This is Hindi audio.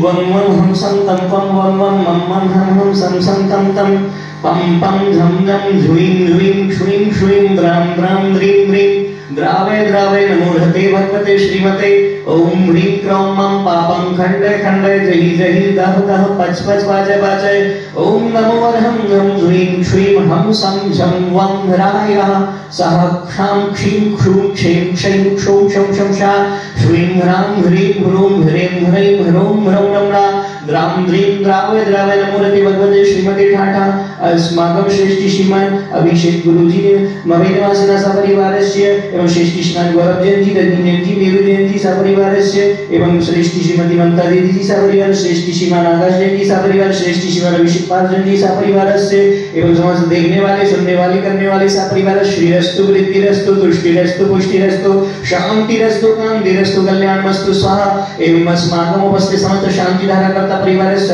वं वं हम सं तं पं वं वं मं मं हम सं सं तं तं पं पं झं झं झुईं झुईं क्षुईं क्षुईं द्रां द्रां द्रीं द्रीं द्रावे द्रावे नमोहते भगवते श्रीमते ओम ह्रीं क्रों मं पापं खंडे खंडे जहि जहि दह दह पच पच वाजय वाजय ओम नमो अर्हं घं ह्रीं क्षुईं हम सं झं वं हराय सह क्षां क्षीं क्षूं क्षें क्षैं क्षौं क्षौं क्षं शा श्रीं ह्रां ह्रीं ह्रूं ह्रीं ह्रैं ह्रौं ह्रौं रम्णा द्रां द्रीं द्रावे द्रावे नमोहते भगवते श्रीमते ठाठा अस्माकं श्रेष्ठी श्रीमान अभिषेक गुरुजी ने मवेदवासिना सपरिवारस्य एवं श्रेष्ठी श्रीमान गौरव जैन जी रजनी जैन जी वीरू जैन जी सपरिवारस्य एवं श्रेष्ठी श्रीमती ममता दीदी जी सपरिवार श्रेष्ठी श्रीमान आकाश जैन जी सपरिवार श्रेष्ठी श्रीमान अभिषेक पाल जैन जी सपरिवारस्य एवं समस्त देखने वाले सुनने वाले करने वाले सपरिवार श्रीरस्तु वृद्धिरस्तु तुष्टिरस्तु पुष्टिरस्तु शांतिरस्तु कांतिरस्तु कल्याणमस्तु स्वाहा एवं अस्माकं उपस्थित समस्त शांति धारा करता परिवार